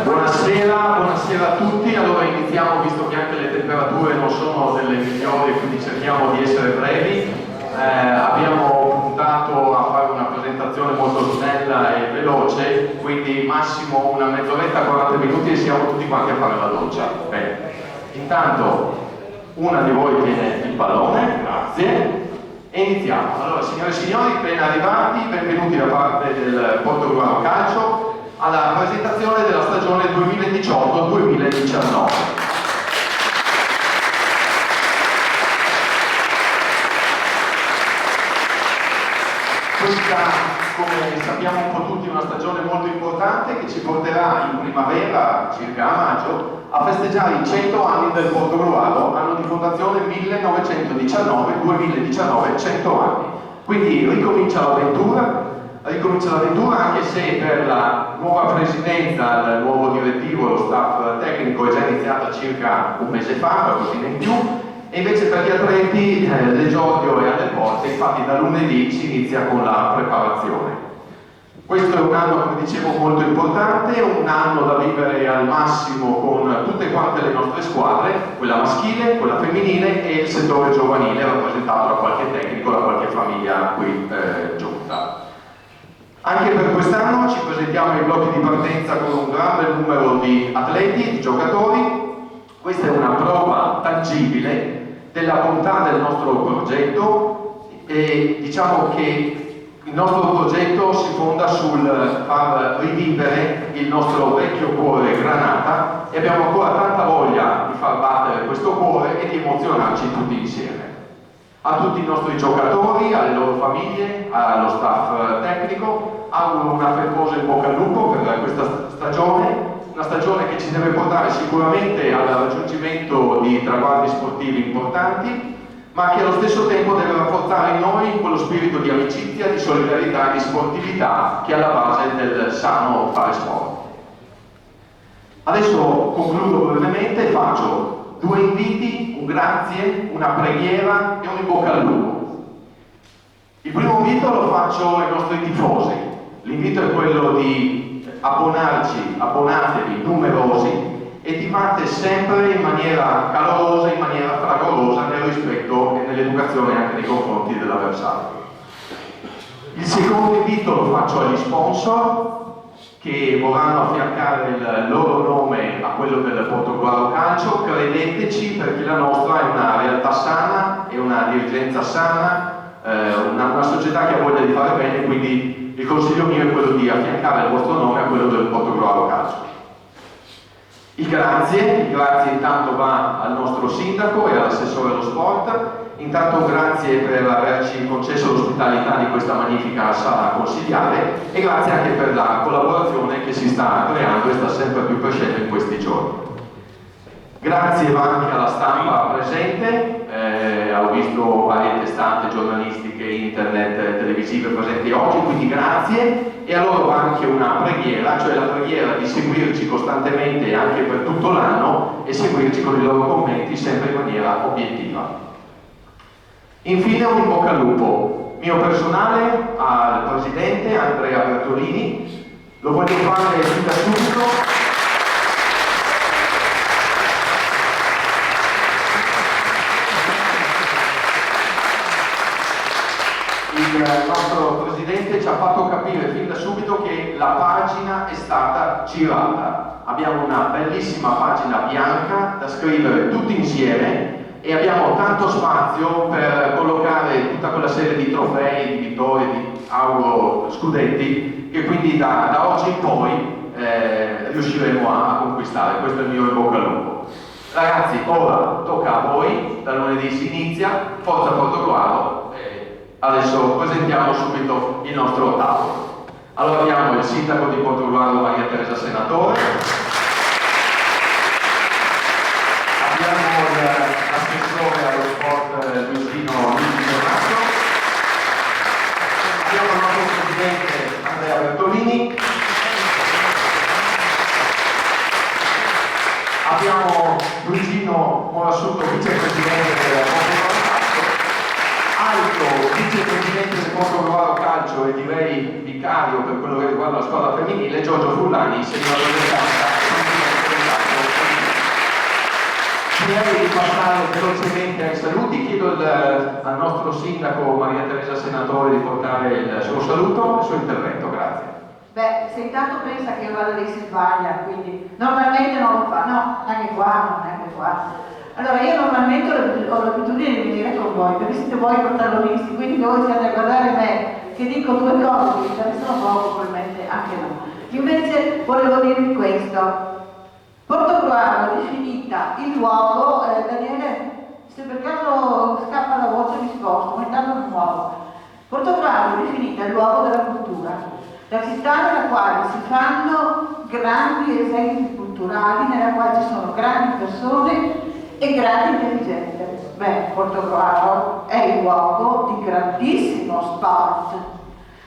Buonasera a tutti. Allora iniziamo, visto che anche le temperature non sono delle migliori, quindi cerchiamo di essere brevi. Abbiamo puntato a fare una presentazione molto snella e veloce, quindi massimo una mezz'oretta, 40 minuti e siamo tutti quanti a fare la doccia. Bene. Intanto una di voi tiene il pallone, grazie, e iniziamo. Allora, signore e signori, appena arrivati, benvenuti da parte del Portogruaro Calcio alla presentazione della stagione 2018-2019. Questa, come sappiamo un po' tutti, è una stagione molto importante che ci porterà in primavera, circa a maggio, a festeggiare i 100 anni del Portogruaro, anno di fondazione 1919-2019, 100 anni. Quindi ricomincia l'avventura anche se per la nuova presidenza, il nuovo direttivo, lo staff tecnico è già iniziata circa un mese fa, qualcosina in più, e invece per gli atleti l'esordio è alle porte, infatti da lunedì si inizia con la preparazione. Questo è un anno, come dicevo, molto importante, un anno da vivere al massimo con tutte quante le nostre squadre, quella maschile, quella femminile e il settore giovanile rappresentato da qualche tecnico, da qualche famiglia qui giunta. Anche per quest'anno ci presentiamo ai blocchi di partenza con un grande numero di atleti, di giocatori. Questa è una prova tangibile della bontà del nostro progetto e diciamo che il nostro progetto si fonda sul far rivivere il nostro vecchio cuore Granata e abbiamo ancora tanta voglia di far battere questo cuore e di emozionarci tutti insieme. A tutti i nostri giocatori, alle loro famiglie, allo staff tecnico, auguro un affettuoso in bocca al lupo per questa stagione, una stagione che ci deve portare sicuramente al raggiungimento di traguardi sportivi importanti, ma che allo stesso tempo deve rafforzare in noi quello spirito di amicizia, di solidarietà e di sportività che è alla base del sano fare sport. Adesso concludo brevemente e faccio due inviti, un grazie, una preghiera e un in bocca al lupo. Il primo invito lo faccio ai nostri tifosi. L'invito è quello di abbonatevi numerosi e tifate sempre in maniera calorosa, in maniera fragorosa, nel rispetto e nell'educazione anche nei confronti dell'avversario. Il secondo invito lo faccio agli sponsor che vorranno affiancare il loro nome a quello del Portogruaro Calcio. Credeteci, perché la nostra è una realtà sana, è una dirigenza sana, una società che ha voglia di fare bene, quindi il consiglio mio è quello di affiancare il vostro nome a quello del Portogruaro Calcio. Il grazie intanto va al nostro sindaco e all'assessore allo sport. Intanto grazie per averci concesso l'ospitalità di questa magnifica sala consigliare e grazie anche per la collaborazione che si sta creando e sta sempre più crescendo in questi giorni. Grazie va anche alla stampa presente, ho visto varie testate giornalistiche, internet, televisive presenti oggi, quindi grazie, e a loro va anche una preghiera, cioè la preghiera di seguirci costantemente anche per tutto l'anno e seguirci con i loro commenti sempre in maniera obiettiva. Infine un in bocca al lupo mio personale al presidente Andrea Bertolini, lo voglio fare fin da subito. Il nostro presidente ci ha fatto capire fin da subito che la pagina è stata girata. Abbiamo una bellissima pagina bianca da scrivere tutti insieme e abbiamo tanto spazio per collocare tutta quella serie di trofei, di vittorie, di scudetti che quindi da oggi in poi riusciremo a conquistare. Questo è il mio in bocca al lupo. Ragazzi, ora tocca a voi, da lunedì si inizia, forza Portogruaro. Adesso presentiamo subito il nostro tavolo. Allora abbiamo il sindaco di Portogruaro Maria Teresa Senatore, abbiamo l'assessore allo sport Luigi Donato, abbiamo il nostro presidente Andrea Bertolini, abbiamo Luigino Morassuto, vicepresidente del Portogruaro Calcio, alto vicepresidente del Portogruaro Calcio e direi vicario per quello che riguarda la squadra femminile, Giorgio Fullani, senatore del Direi di passare velocemente ai saluti. Chiedo al nostro sindaco Maria Teresa Senatore di portare il suo saluto e il suo intervento. Grazie. Beh, se intanto pensa che io vado lì si sbaglia, quindi normalmente non lo fa, no, anche qua, non è qua. Allora io normalmente ho l'abitudine di venire con voi, perché siete voi i protagonisti, quindi voi siete a guardare me che dico due cose che vi interessano poco, probabilmente anche no. Invece volevo dirvi questo. Portogruaro è definita il luogo, Daniele, se per caso scappa la voce risposta, ma intanto non muovo. Portogruaro è definita il luogo della cultura, la città nella quale si fanno grandi esempi culturali, nella quale ci sono grandi persone e grande intelligenza. Beh, Portogruaro è il luogo di grandissimo sport.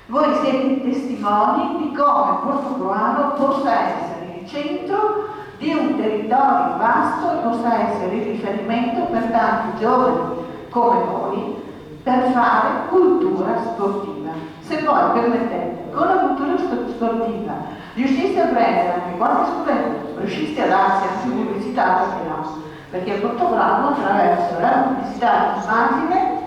Voi siete testimoni di come Portogruaro possa essere il centro di un territorio vasto e possa essere il riferimento per tanti giovani come voi per fare cultura sportiva. Se poi permettete, con la cultura sportiva riusciste a prendere anche qualche studente, riusciste a darsi anche pubblicità, perché no? Perché a Portogruaro attraverso la pubblicità d'immagine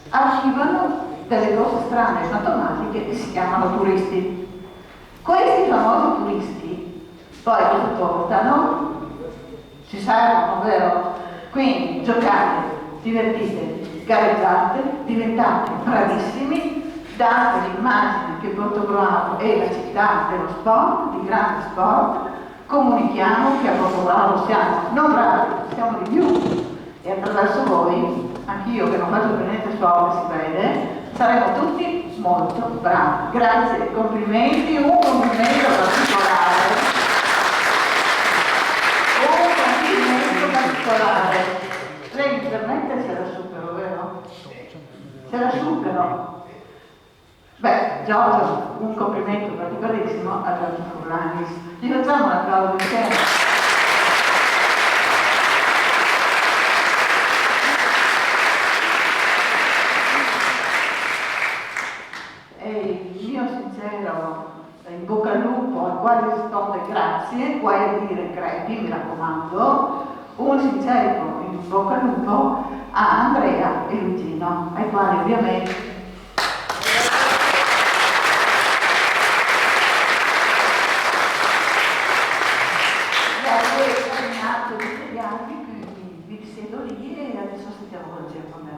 arrivano delle cose strane e fantomatiche che si chiamano turisti. Questi famosi turisti poi cosa portano? Ci servono, vero? Quindi giocate, divertite, gareggiate, diventate bravissimi, date l'immagine che Portogruaro è la città dello sport, di grande sport, comunichiamo che a Portogruaro siamo non bravi, siamo di più e attraverso voi, anch'io che non faccio per niente sport, si vede, saremo tutti molto bravi. Grazie, complimenti, un complimento particolare. Lei mi permette se la supero, vero? Se la supero. Beh, Giorgio, un complimento particolarissimo a Giorgio Furlanis. Gli facciamo un applauso insieme. E il mio sincero in bocca al lupo, al quale risponde grazie, qua a dire crepi, mi raccomando, un sincero in bocca al lupo a Andrea e Luigino, ai quali ovviamente in atto di italiani, quindi vi siedo lì e adesso sentiamo cosa c'è con me.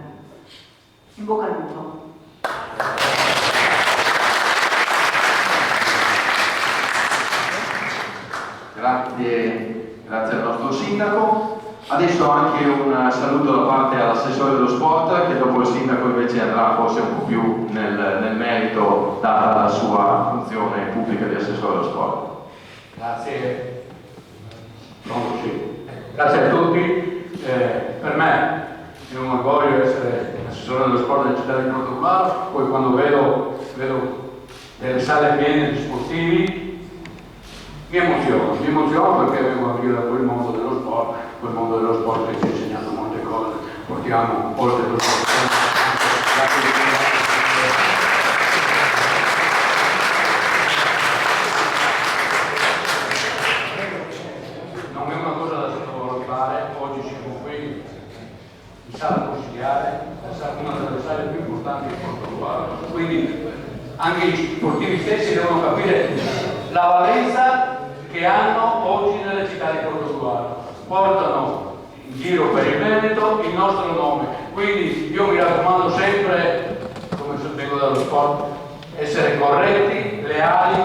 In bocca al lupo. Grazie al nostro sindaco. Adesso anche un saluto da parte all'assessore dello sport, che dopo il sindaco invece andrà forse un po' più nel merito, data la sua funzione pubblica di assessore dello sport. Grazie. Grazie a tutti. Per me è un orgoglio essere assessore dello sport della città di Portogruaro. Poi quando vedo delle sale piene di sportivi mi emoziono perché vengo anche da quel mondo dello sport che ci ha insegnato molte cose, portiamo oltre lo sport. Non è una cosa da sottovalutare, oggi siamo qui in sala consigliare, una delle sale più importanti di Portogruaro, quindi anche i sportivi stessi devono capire la valenza che hanno oggi nella città di Portogruaro, portano in giro per il Veneto il nostro nome, quindi io mi raccomando sempre, come sostengo dallo sport, essere corretti, leali,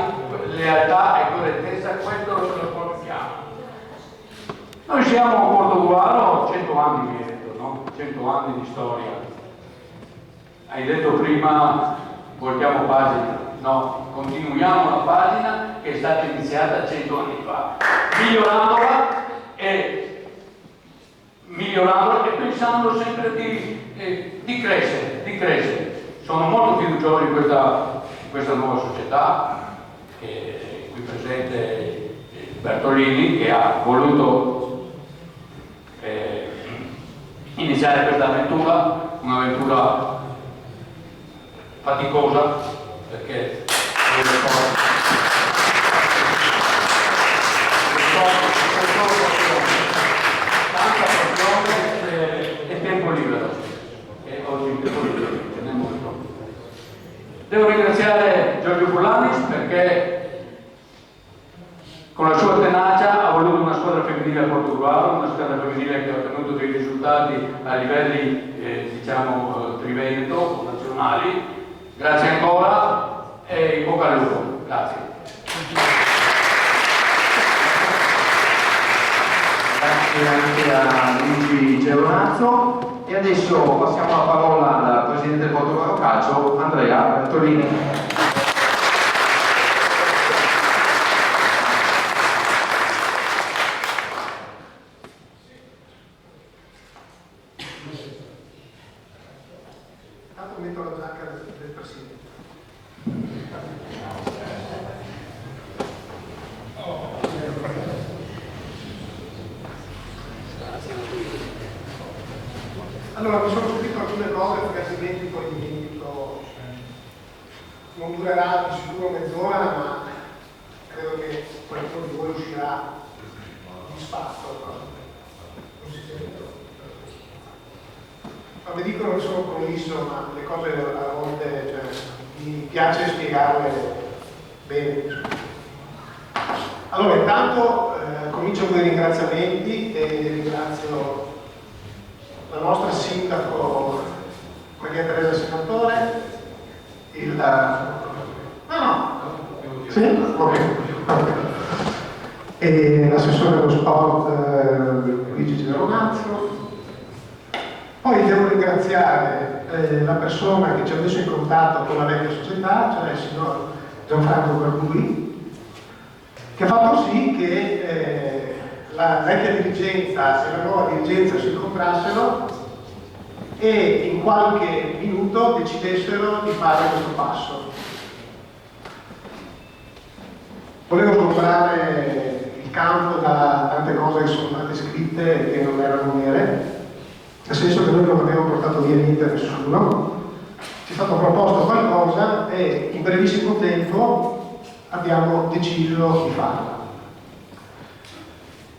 lealtà e correttezza, questo è lo sport chiama. Noi siamo a Portogruaro 100 anni, mi hai detto, no? 100 anni di storia. Hai detto prima, voltiamo pagina. No, continuiamo la pagina che è stata iniziata 100 anni fa, migliorando e pensando sempre di crescere. Sono molto fiducioso in questa nuova società, che qui presente Bertolini, che ha voluto iniziare questa avventura, un'avventura faticosa, perché tanta passione e tempo libero, e oggi il tempo libero ce n'è molto. Devo ringraziare Giorgio Fulanis perché con la sua tenacia ha voluto una squadra femminile a Portogruaro, una squadra femminile che ha ottenuto dei risultati a livelli diciamo triveneto, nazionali. Grazie ancora e in bocca al lupo. Grazie. Grazie anche a Luigi Geronazzo e adesso passiamo la parola al presidente del Portogruaro Calcio, Andrea Bertolini. Metto la giacca del presidente. Allora, mi sono scritto alcune cose perché altrimenti poi dimentico. Non durerà di sicuro mezz'ora, ma credo che qualcuno di voi uscirà soddisfatto. Non si sente. Ma mi dicono che sono prolisso, ma le cose a volte mi piace spiegarle bene. Allora, intanto comincio con i ringraziamenti e ringrazio la nostra sindaco Maria Teresa Senatore, sì? Okay. E l'assessore dello sport Luigi Geronazzo. Poi devo ringraziare la persona che ci ha messo in contatto con la vecchia società, cioè il signor Gianfranco Barbui, che ha fatto sì che la vecchia dirigenza e la nuova dirigenza si incontrassero e in qualche minuto decidessero di fare questo passo. Volevo comprare il campo da tante cose che sono state scritte e che non erano vere, nel senso che noi non abbiamo portato via niente a nessuno, ci è stato proposto qualcosa e in brevissimo tempo abbiamo deciso di farlo.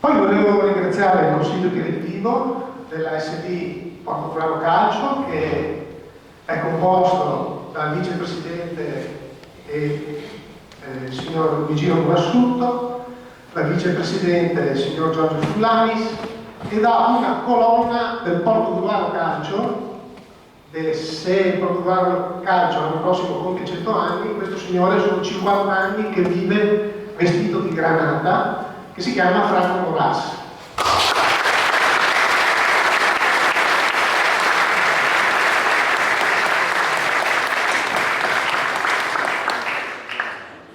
Poi volevo ringraziare il consiglio direttivo della SD Portogruaro Calcio, che è composto dal vicepresidente e il signor Vigino Guassutto, dal vicepresidente il signor Giorgio Fulanis e da una colonna del Portogruaro Calcio. Se il Portogruaro Calcio l'anno prossimo compie 100 anni, questo signore sono 50 anni che vive vestito di granata, che si chiama Franco Moras.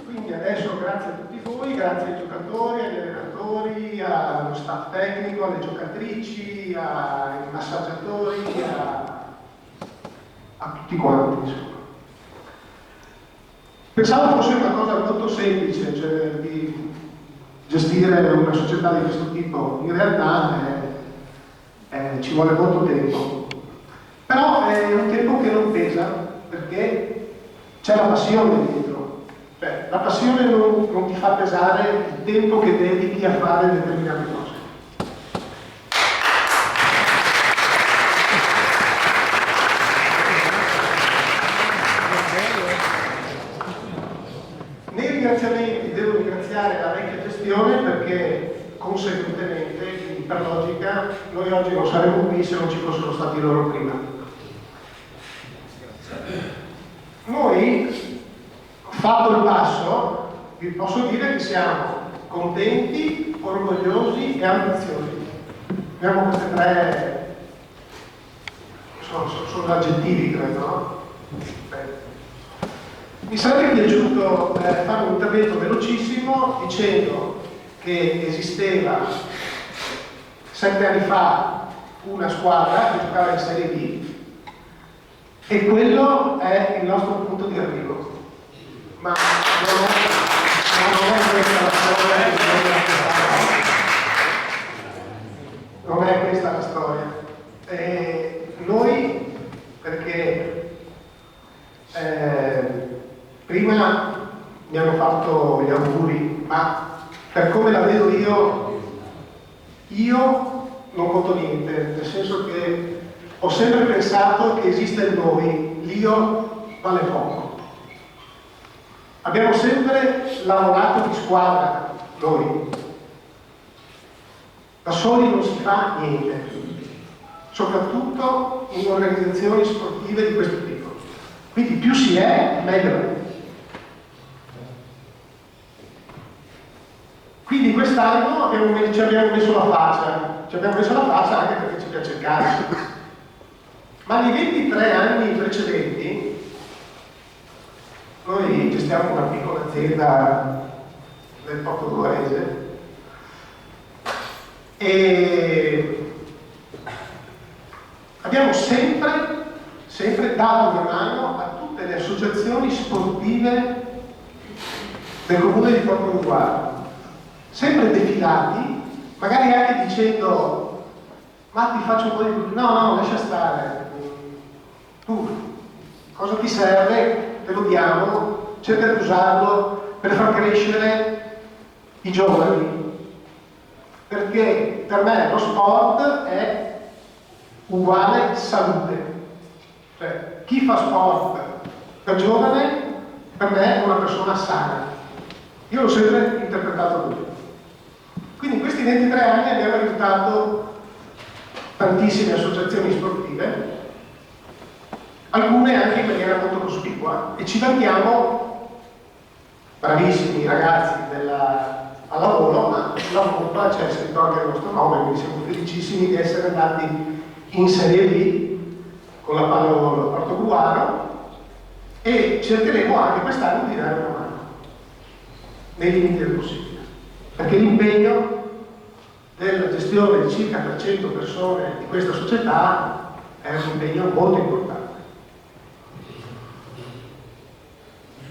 Quindi adesso grazie a tutti voi, grazie ai giocatori, agli allenatori, allo staff tecnico, alle giocatrici, ai massaggiatori, a tutti quanti, insomma. Pensavo fosse una cosa molto semplice, cioè di gestire una società di questo tipo. In realtà ci vuole molto tempo, però è un tempo che non pesa perché c'è la passione dietro, cioè la passione non ti fa pesare il tempo che dedichi a fare determinate cose. Nei ringraziamenti devo ringraziare la vecchia gestione perché conseguentemente, quindi per logica, noi oggi non saremmo qui se non ci fossero stati loro prima. Noi, fatto il passo, vi posso dire che siamo contenti, orgogliosi e ambiziosi. Abbiamo queste tre, sono aggettivi credo, no? Mi sarebbe piaciuto fare un intervento velocissimo dicendo che esisteva 7 anni fa una squadra che giocava in Serie B e quello è il nostro punto di arrivo. Ma non è questa la storia, non è questa la storia. Noi, perché ma per come la vedo io non conto niente, nel senso che ho sempre pensato che esiste il noi, l'io vale poco. Abbiamo sempre lavorato di squadra, noi. Da soli non si fa niente, soprattutto in organizzazioni sportive di questo tipo. Quindi più si è, meglio è. Quindi quest'anno ci abbiamo messo la faccia anche perché ci piace il calcio. Ma nei 23 anni precedenti, noi gestiamo una piccola azienda del portoghese e abbiamo sempre dato una mano a tutte le associazioni sportive del comune di Portogruaro, sempre defilati, magari anche dicendo ma ti faccio un po' di... no, lascia stare, tu cosa ti serve, te lo diamo, cerca di usarlo per far crescere i giovani, perché per me lo sport è uguale salute. Cioè, chi fa sport da giovane, per me è una persona sana. Io l'ho sempre interpretato così. Quindi in questi 23 anni abbiamo aiutato tantissime associazioni sportive, alcune anche in maniera molto cospicua, e ci vantiamo, bravissimi ragazzi al lavoro, ma sulla pompa c'è scritto anche il nostro nome, quindi siamo felicissimi di essere andati in Serie B con la pallavolo Portogruaro e cercheremo anche quest'anno di dare una mano nei limiti del possibile, perché l'impegno della gestione di circa 300 persone di questa società è un impegno molto importante.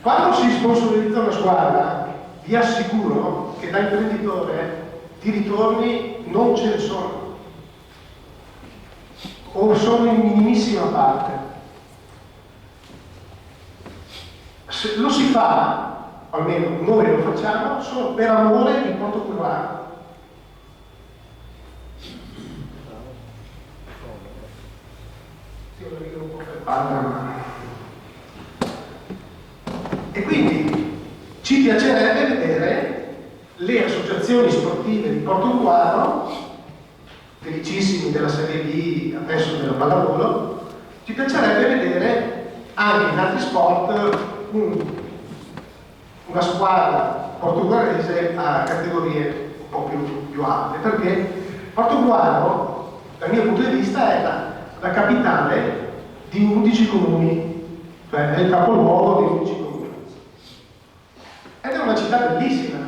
Quando si sponsorizza una squadra, vi assicuro che da imprenditore di ritorni non ce ne sono, o sono in minimissima parte. Lo si fa, almeno noi lo facciamo, solo per amore di Portogruaro. E quindi ci piacerebbe vedere le associazioni sportive di Portogruaro, felicissimi della Serie B, adesso della pallavolo, ci piacerebbe vedere anche in altri sport una squadra portoghese a categorie un po' più alte, perché Portogruaro, dal mio punto di vista, è la capitale di 11 comuni, cioè è il capoluogo di 11 comuni. Ed è una città bellissima.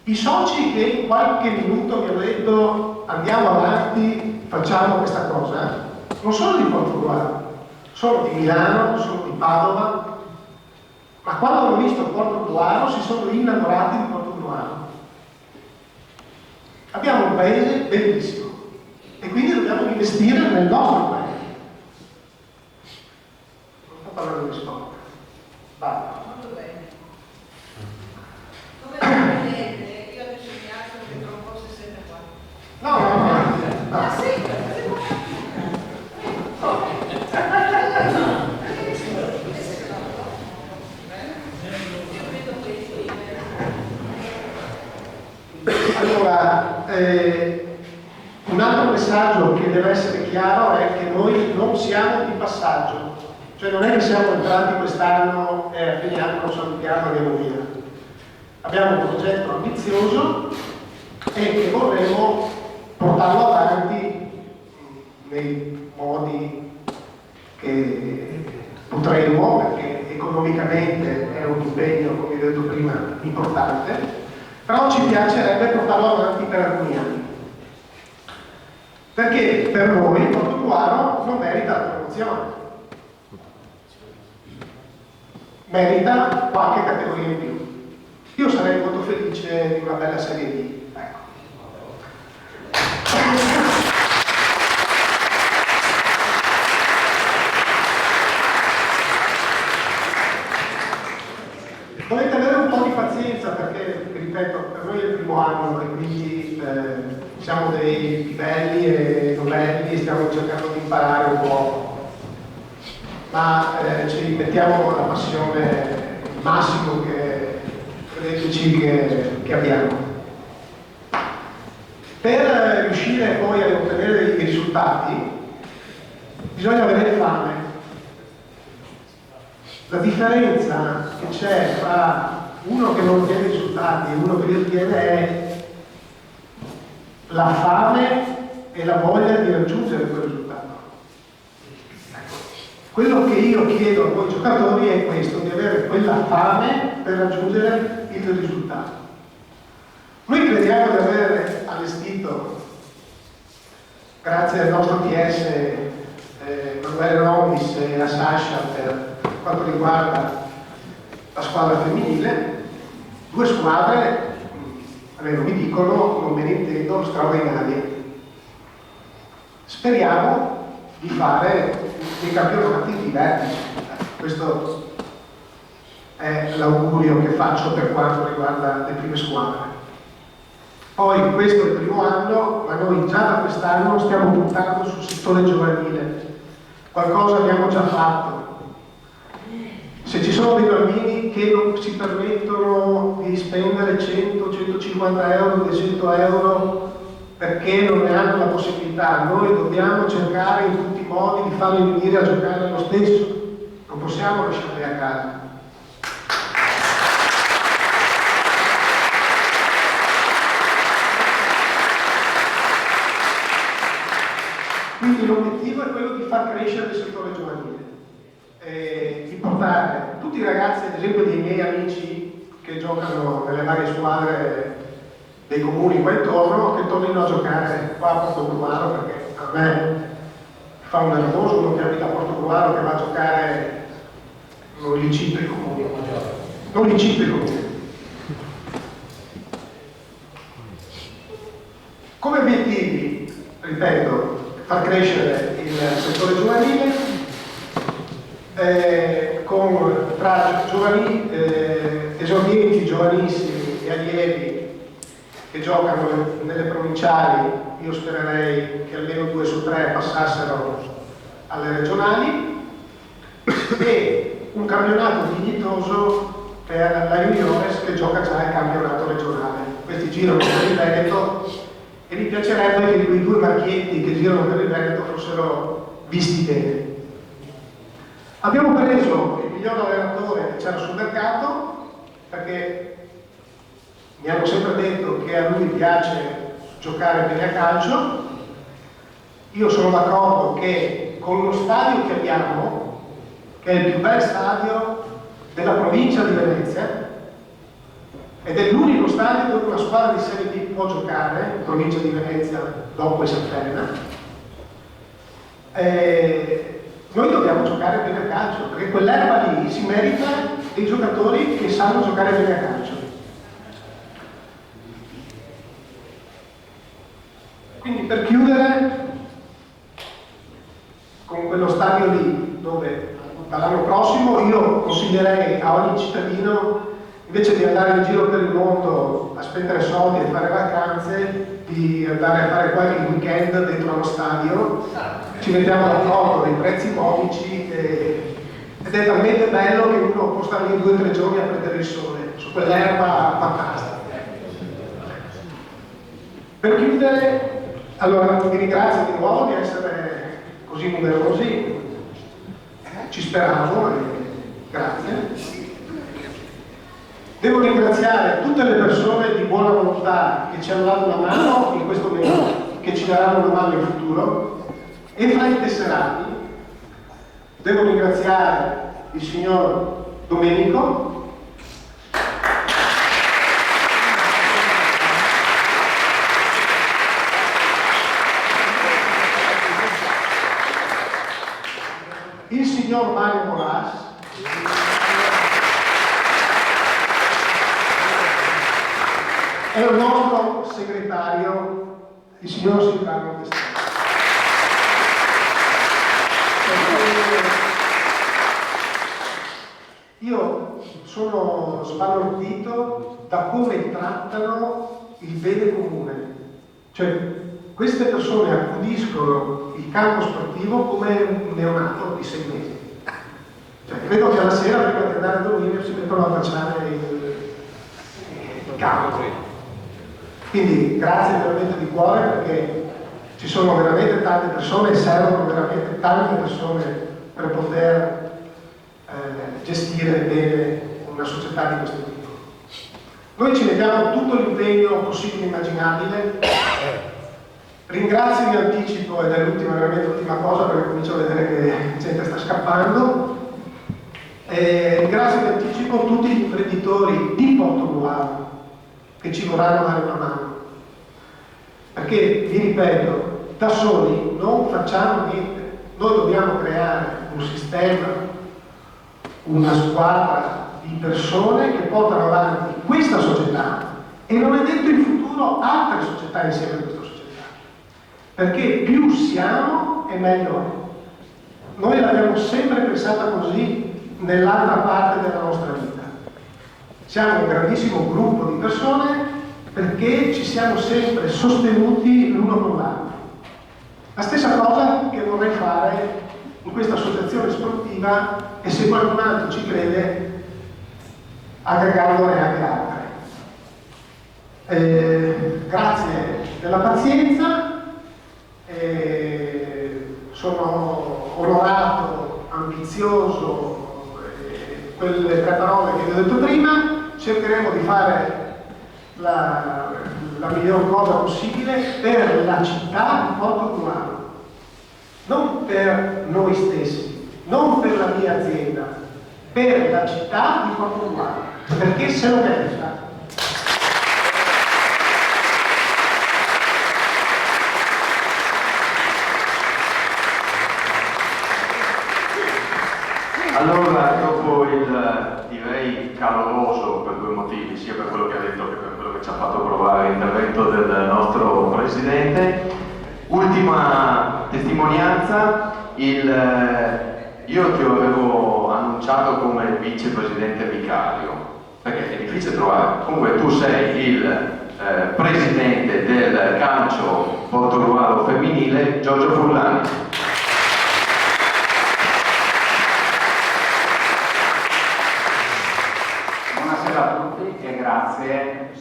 I soci che in qualche minuto mi hanno detto andiamo avanti, facciamo questa cosa, non sono di Portogruaro, sono di Milano, sono di Padova, ma quando hanno visto Portogruaro si sono innamorati di Portogruaro. Abbiamo un paese bellissimo e quindi dobbiamo investire nel nostro paese. Non sto parlando di sport. Basta. Molto bene. Come vedete, io adesso mi alzo che tra un po' si sente qua. No. Ah sì? Allora, un altro messaggio che deve essere chiaro è che noi non siamo di passaggio, cioè non è che siamo entrati quest'anno e a fine anno lo salutiamo e andiamo via. Abbiamo un progetto ambizioso e che vorremmo portarlo avanti nei modi che potremmo, perché economicamente è un impegno, come vi ho detto prima, importante, però ci piacerebbe portarlo avanti per alcuni anni. Perché per noi Portogruaro non merita la promozione, merita qualche categoria in più. Io sarei molto felice di una bella Serie B. Ecco. Dovete avere un po' di pazienza perché giovani, quindi siamo dei livelli e novelli, stiamo cercando di imparare un po', ma ci mettiamo la passione, il massimo che credeteci che abbiamo. Per riuscire poi a ottenere dei risultati bisogna avere fame. La differenza che c'è tra uno che non ottiene risultati e uno che li ottiene è la fame e la voglia di raggiungere quel risultato. Quello che io chiedo a voi giocatori è questo, di avere quella fame per raggiungere il risultato. Noi crediamo di aver allestito, grazie al nostro PS Emanuele Romis e a Sasha per quanto riguarda la squadra femminile, due squadre, almeno mi dicono, non me ne intendo, straordinarie. Speriamo di fare dei campionati di vertice. Questo è l'augurio che faccio per quanto riguarda le prime squadre. Poi questo è il primo anno, ma noi già da quest'anno stiamo puntando sul settore giovanile. Qualcosa abbiamo già fatto. Se ci sono dei bambini che non si permettono di spendere 100, 150 euro, 200 euro perché non ne hanno la possibilità, noi dobbiamo cercare in tutti i modi di farli venire a giocare lo stesso. Non possiamo lasciarli a casa. Quindi l'obiettivo è quello di far crescere il settore giovanile, di portare tutti i ragazzi, ad esempio dei miei amici che giocano nelle varie squadre dei comuni qua intorno, che tornino a giocare qua a Portogruaro, perché a me fa un nervoso uno che abita a Portogruaro che va a giocare, non li cito i comuni, non li cito i comuni. Come obiettivi, ripeto, far crescere il settore giovanile tra giovani, esordienti, giovanissimi e allievi che giocano nelle provinciali. Io spererei che almeno 2 su 3 passassero alle regionali e un campionato dignitoso per la Juniores che gioca già il campionato regionale. Questi girano per il Veneto e mi piacerebbe che quei 2 marchietti che girano per il Veneto fossero visti bene. Abbiamo preso il miglior allenatore che c'era sul mercato perché mi hanno sempre detto che a lui piace giocare bene a calcio. Io sono d'accordo che con lo stadio che abbiamo, che è il più bel stadio della provincia di Venezia, ed è l'unico stadio dove una squadra di Serie B può giocare, in provincia di Venezia, dopo Esaferna, noi dobbiamo giocare bene a calcio, perché quell'erba lì si merita dei giocatori che sanno giocare bene a calcio. Quindi per chiudere, con quello stadio lì, dove dall'anno prossimo io consiglierei a ogni cittadino, invece di andare in giro per il mondo a spendere soldi e fare vacanze, di andare a fare qualche weekend dentro allo stadio, ci mettiamo d'accordo dei prezzi modici ed è talmente bello che uno può stare lì 2 o 3 giorni a prendere il sole su quell'erba fantastica. Per chiudere, allora vi ringrazio di nuovo di essere così numerosi, ci speravo e grazie. Devo ringraziare tutte le persone di buona volontà che ci hanno dato una mano in questo momento, che ci daranno una mano in futuro, e fra i tesserati devo ringraziare il signor Domenico, il signor Mario Moras, e il nostro segretario, il signor Silvano Testino. Io sono sbalordito da come trattano il bene comune. Cioè, queste persone accudiscono il campo sportivo come un neonato di 6 mesi. Cioè, credo che alla sera, prima di andare a dormire, si mettono a baciare il campo. Quindi grazie veramente di cuore, perché ci sono veramente tante persone e servono veramente tante persone per poter gestire bene una società di questo tipo. Noi ci mettiamo tutto l'impegno possibile e immaginabile. Ringrazio in anticipo, ed è veramente l'ultima cosa, perché comincio a vedere che la gente sta scappando. Ringrazio in anticipo tutti gli imprenditori di Portogruaro che ci vorranno dare una mano. Perché, vi ripeto, da soli non facciamo niente. Noi dobbiamo creare un sistema, una squadra di persone che portano avanti questa società, e non è detto in futuro altre società insieme a questa società, perché più siamo e meglio è. Noi l'abbiamo sempre pensata così nell'altra parte della nostra vita. Siamo un grandissimo gruppo di persone perché ci siamo sempre sostenuti l'uno con l'altro. La stessa cosa che vorrei fare in questa associazione sportiva, e se qualcun altro ci crede, aggregandone anche altre. Grazie della pazienza, sono onorato, ambizioso, quelle 3 parole che vi ho detto prima. Cercheremo di fare la miglior cosa possibile per la città di Portogruaro, non per noi stessi, non per la mia azienda, per la città di Portogruaro, perché se lo merita. Allora, dopo il direi caloroso, per 2 motivi, sia per quello che ha detto che per quello che ci ha fatto provare l'intervento del nostro Presidente, ultima testimonianza, io ti avevo annunciato come vicepresidente vicario, perché è difficile trovare, comunque tu sei il presidente del calcio Portogruaro femminile, Giorgio Furlani. Buonasera a tutti e grazie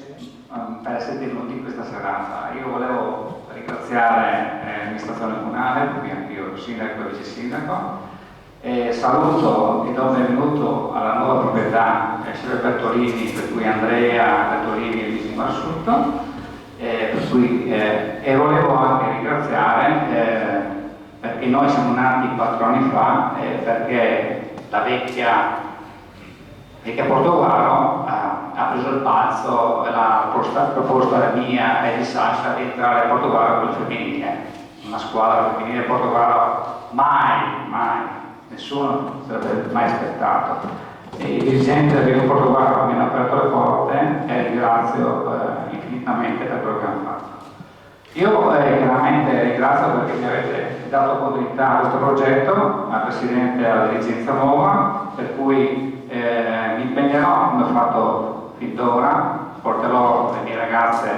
per essere venuti in questa serata. Io volevo ringraziare l'amministrazione comunale, qui anch'io sindaco e vice sindaco, e saluto e do il benvenuto alla nuova proprietà, Silvia Bertolini, per cui Andrea Bertolini e Luigi Marsutto, e volevo anche ringraziare perché noi siamo nati 4 anni fa, perché la vecchia Portogruaro ha preso il balzo, la proposta mia e di Sasha di entrare a Portogruaro con il femminile, una squadra femminile Portogruaro mai nessuno sarebbe mai aspettato. E i dirigenti del Portogruaro mi hanno aperto le porte e ringrazio infinitamente per quello che hanno fatto. Io chiaramente ringrazio perché mi avete dato continuità a questo progetto, al Presidente e alla dirigenza nuova, per cui mi impegnerò, come ho fatto fin d'ora, porterò le mie ragazze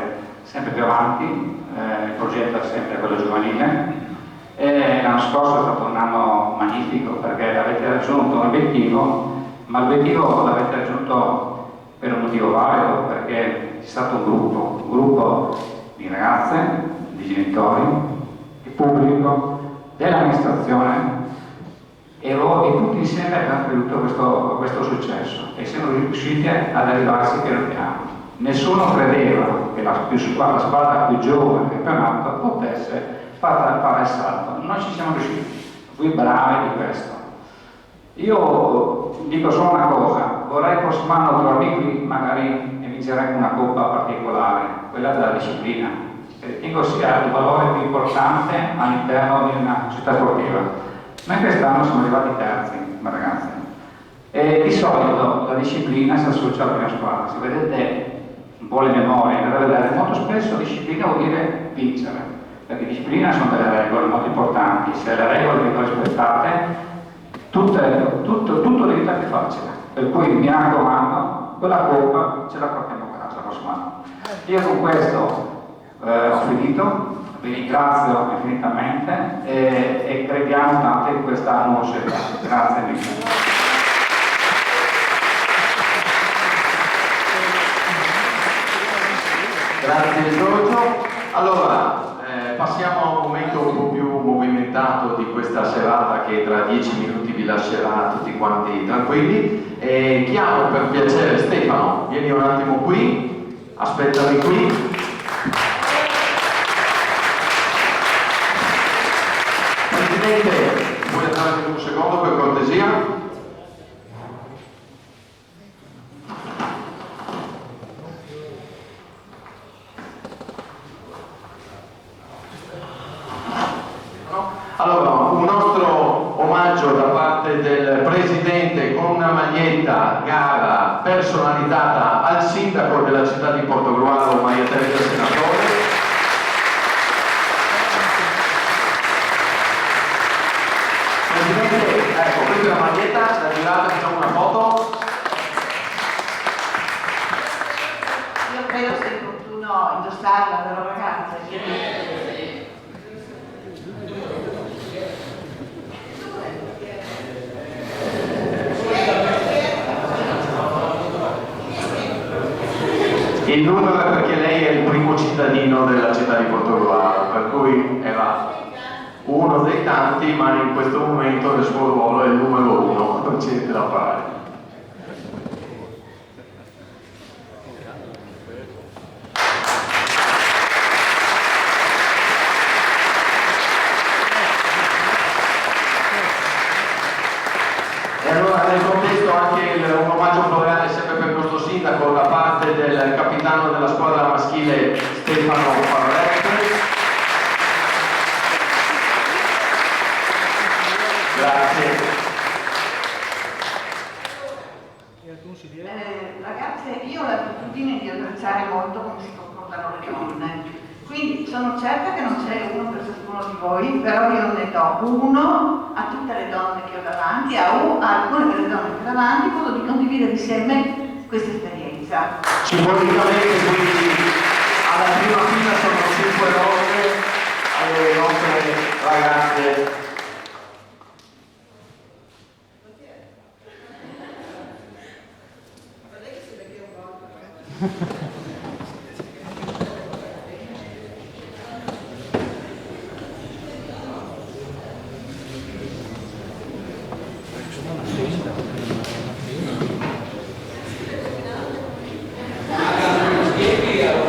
sempre più avanti, il progetto è sempre quello giovanile. L'anno scorso è stato un anno magnifico perché avete raggiunto un obiettivo, ma l'obiettivo l'avete raggiunto per un motivo valido, perché c'è stato un gruppo di ragazze, di genitori, di pubblico, dell'amministrazione e tutti insieme abbiamo creduto a questo successo e siamo riusciti ad arrivarsi piano piano. Nessuno credeva che la squadra più giovane del campionato potesse fare il salto. Noi ci siamo riusciti, voi bravi di questo. Io dico solo una cosa, vorrei il prossimo anno trovarmi qui magari e vincere una coppa particolare, quella della disciplina, che ritengo sia il valore più importante all'interno di una società sportiva. Noi quest'anno siamo arrivati terzi, ragazzi, e di solito la disciplina si associa alla prima squadra. Se vedete un po' le memorie, andate a vedere, molto spesso disciplina vuol dire vincere, perché disciplina sono delle regole molto importanti, se le regole vengono rispettate tutto diventa più facile, per cui mi raccomando, quella coppa ce la portiamo a casa il prossimo anno. Io con questo ho finito, vi ringrazio infinitamente e crediamo tanto in questa nuova società. Grazie mille. Grazie Giorgio. Allora, passiamo a un momento un po' più movimentato di questa serata che tra 10 minuti vi lascerà tutti quanti tranquilli. Chiamo per piacere Stefano, vieni un attimo qui, aspettami qui. Presidente, vuoi andare un secondo per cortesia? Allora, un nostro omaggio da parte del Presidente con una maglietta gara personalizzata al Sindaco della città di Portogruaro, Maria Teresa Senatore. Presidente, ecco, questa è la maglietta, da girata facciamo una foto. Io credo sia opportuno indossarla però ragazze. Il numero è perché lei è il primo cittadino della città di Portogruaro, per cui era uno dei tanti, ma in questo momento nel suo ruolo è il numero uno, non c'è niente da fare. E allora nel contesto anche un omaggio floreale sempre per il nostro sindaco da parte del capitano della squadra maschile Stefano Parretti. Grazie. Ragazze, io ho l'abitudine di apprezzare molto come si comportano le donne, quindi sono certa che non c'è uno per ciascuno di voi, però io ne do uno a tutte le donne che ho davanti, a alcune delle donne che ho davanti, in modo di condividere insieme questa esperienza. Simbolicamente quindi alla prima fila sono 5 rose alle nostre ragazze.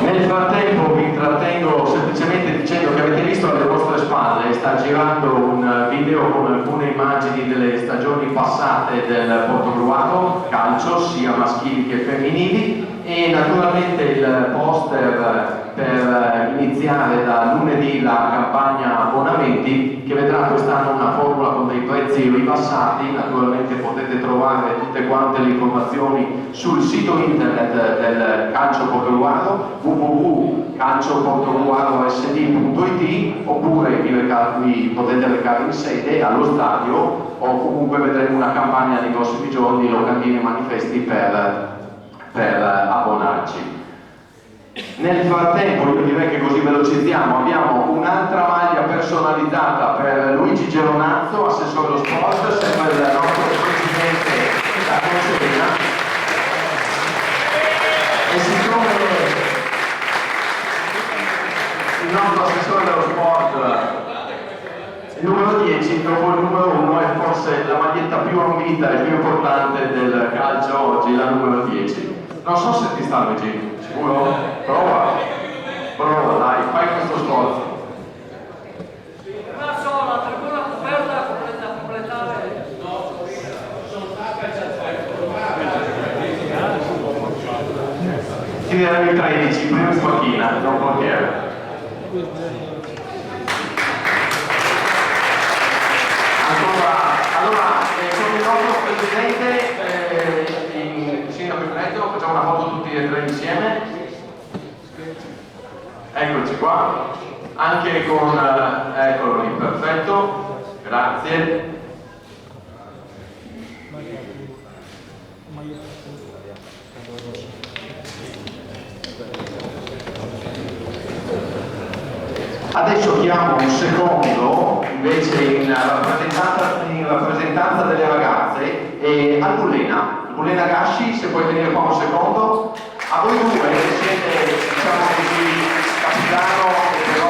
Nel frattempo vi intrattengo semplicemente dicendo che avete visto alle vostre spalle, sta girando un video con alcune immagini delle stagioni passate del Portogruaro calcio, sia maschili che femminili, e naturalmente il poster per iniziare da lunedì la campagna abbonamenti, che vedrà quest'anno una formula con dei prezzi ribassati. Naturalmente potete trovare tutte quante le informazioni sul sito internet del Calcio Portogruaro, www.calcioportogruarosd.it, oppure vi potete recare in sede allo stadio, o comunque vedremo una campagna nei prossimi giorni, locandine e manifesti per abbonarci. Nel frattempo, io direi che così velocizziamo, abbiamo un'altra maglia personalizzata per Luigi Geronazzo, assessore allo sport, sempre il nostro presidente da Consegna. E siccome il nostro assessore dello sport, il numero 10, dopo il numero 1, è forse la maglietta più ambita e più importante del calcio oggi, la numero 10. Non so se ti sta, Luigi. Sicuro? Prova, dai, fai questo sforzo. Una sola, tribuna coperta a completare. Ti direi il 13, prima in panchina, non portiere. Allora, con il nostro presidente, il sindaco Veneto, facciamo una foto tutti e tre insieme. Eccoci qua, anche con, eccolo lì, perfetto, grazie. Adesso chiamo un secondo, invece in rappresentanza delle ragazze, Allulena Gasci, se puoi venire qua un secondo. A voi due che siete, diciamo così, capitano e però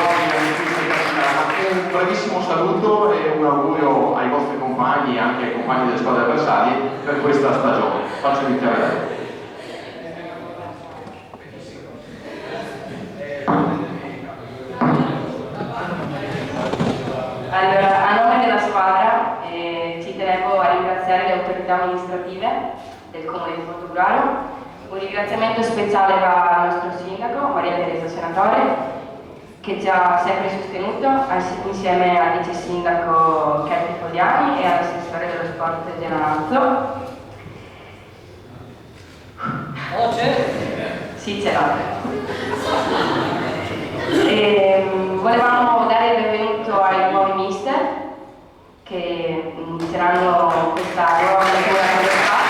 un brevissimo saluto e un augurio ai vostri compagni e anche ai compagni delle squadre avversarie per questa stagione. Faccio iniziare da te. Allora, a nome della squadra ci tenevo a ringraziare le autorità amministrative del Comune di Portogruaro. Un ringraziamento speciale va al nostro sindaco, Maria Teresa Senatore, che ci ha sempre sostenuto, insieme al vice sindaco Chetti Fogliani e all'assessore dello sport Geronazzo. Oh, c'è? Sì, ce l'ha. Volevamo dare il benvenuto ai nuovi mister che inizieranno questa nuova avventura con lo sport.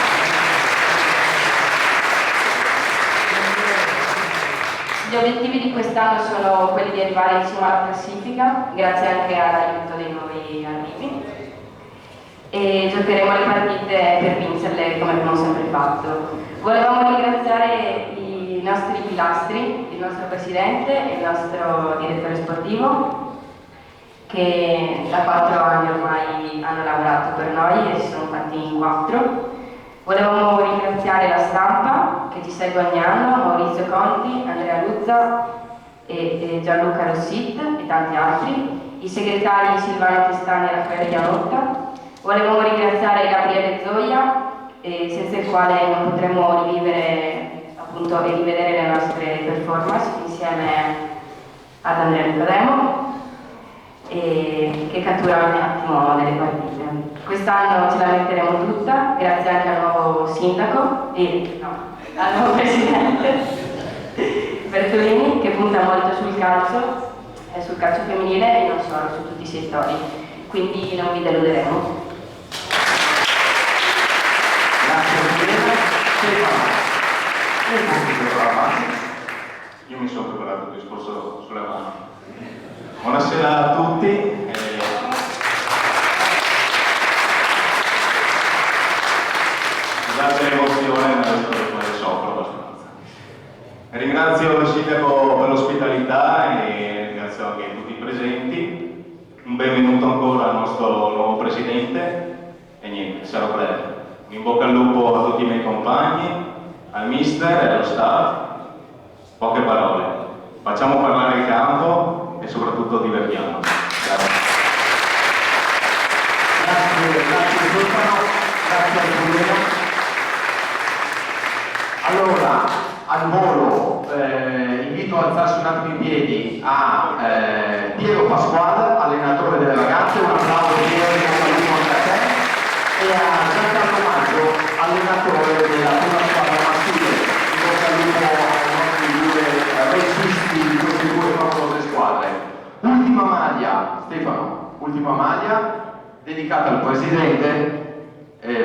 Gli obiettivi di quest'anno sono quelli di arrivare in cima alla classifica, grazie anche all'aiuto dei nuovi arrivi, e giocheremo le partite per vincerle come abbiamo sempre fatto. Volevamo ringraziare i nostri pilastri, il nostro presidente e il nostro direttore sportivo, che da 4 anni ormai hanno lavorato per noi e si sono fatti in 4. Volevamo ringraziare la stampa che ci segue ogni anno, Maurizio Conti, Andrea Luzza e Gianluca Rossit e tanti altri, i segretari Silvano Testani e Raffaele Gianotta. Volevamo ringraziare Gabriele Zoia, senza il quale non potremmo rivivere appunto e rivedere le nostre performance insieme ad Andrea Nicodemo, che cattura ogni attimo delle partite. Quest'anno ce la metteremo tutta, grazie anche al nuovo sindaco al nuovo presidente Bertolini, che punta molto sul calcio femminile e non solo, su tutti i settori, quindi non vi deluderemo. Io mi sono preparato il discorso sulle mani. Buonasera a tutti. Scusate l'emozione, ma adesso poi soffro abbastanza. Ringrazio il sindaco per l'ospitalità e ringrazio anche tutti i presenti. Un benvenuto ancora al nostro nuovo presidente e niente, sarò breve. In bocca al lupo a tutti i miei compagni, al mister e allo staff. Poche parole. Facciamo parlare il campo e soprattutto divertiamo. Grazie. Grazie Stefano, grazie al Comune. Allora, al volo invito a alzarsi un attimo in piedi a Piero Pasquale, allenatore delle ragazze, un applauso Piero e un saluto anche a te, e a Giancarlo Maggio, allenatore della prima squadra maschile. Un saluto ai nostri due registi di queste due famose squadre. Ultima maglia, Stefano, ultima maglia dedicata al presidente,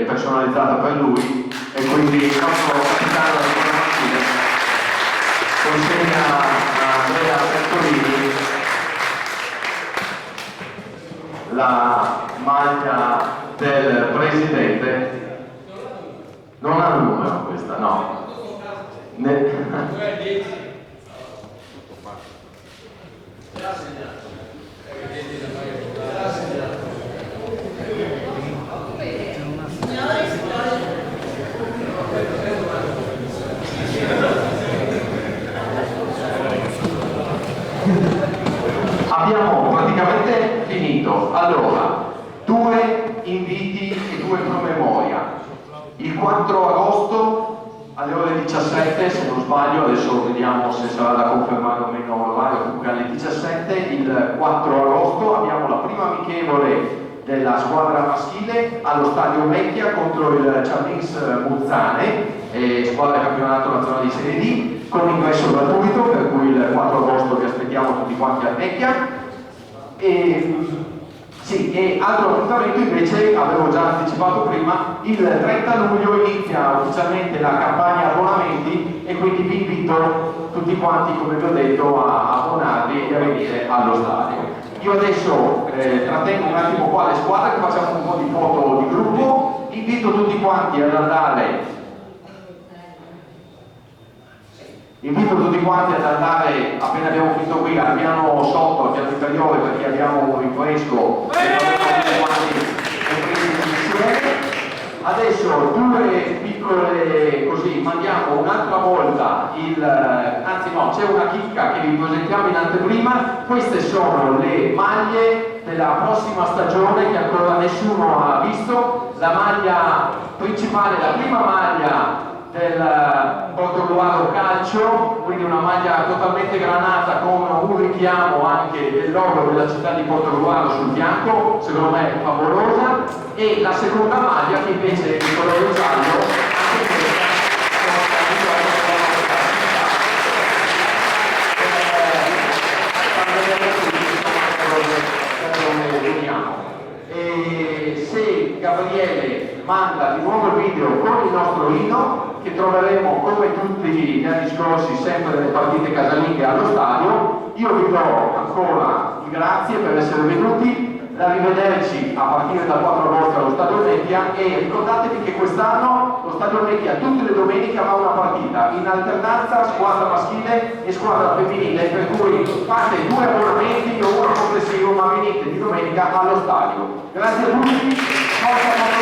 personalizzata per lui, e quindi il nostro capitano della squadra maschile consegna a Andrea Bertolini la maglia del presidente. Non ha un numero questa, no. Abbiamo praticamente finito. Allora, 2 inviti e 2 promemoria. Il 4 agosto alle ore 17, se non sbaglio, adesso vediamo se sarà da confermare o meno l'orario, comunque alle 17, il 4 agosto abbiamo la prima amichevole della squadra maschile allo Stadio Vecchia contro il Ciampins Muzzane, squadra campionato nazionale di Serie D, con ingresso gratuito, per cui il 4 agosto vi aspettiamo tutti quanti al Vecchia. E altro appuntamento invece, avevo già anticipato prima, il 30 luglio inizia ufficialmente la campagna abbonamenti, e quindi vi invito tutti quanti, come vi ho detto, a abbonarvi e a venire allo stadio. Io adesso trattengo un attimo qua le squadre, che facciamo un po' di foto di gruppo, invito tutti quanti ad andare. Invito tutti quanti ad andare, appena abbiamo finito qui, al piano sotto, al piano inferiore, perché abbiamo un rinfresco e tutti quanti insieme. Adesso due piccole così, mandiamo un'altra volta anzi no, c'è una chicca che vi presentiamo in anteprima. Queste sono le maglie della prossima stagione che ancora nessuno ha visto. La maglia principale, la prima maglia del Portogruaro Calcio, quindi una maglia totalmente granata con un richiamo anche del logo della città di Portogruaro sul fianco, secondo me favolosa, e la seconda maglia che invece è di colore giallo, anche questa e se Gabriele manda di nuovo il video con il nostro inno, che troveremo come tutti gli anni scorsi sempre nelle partite casalinghe allo stadio, io vi do ancora il grazie per essere venuti, arrivederci a partire dal 4 agosto allo Stadio Vecchia, e ricordatevi che quest'anno lo Stadio Vecchia tutte le domeniche avrà una partita in alternanza, squadra maschile e squadra femminile, per cui fate 2 abbonamenti o uno complessivo, ma venite di domenica allo stadio. Grazie a tutti, forza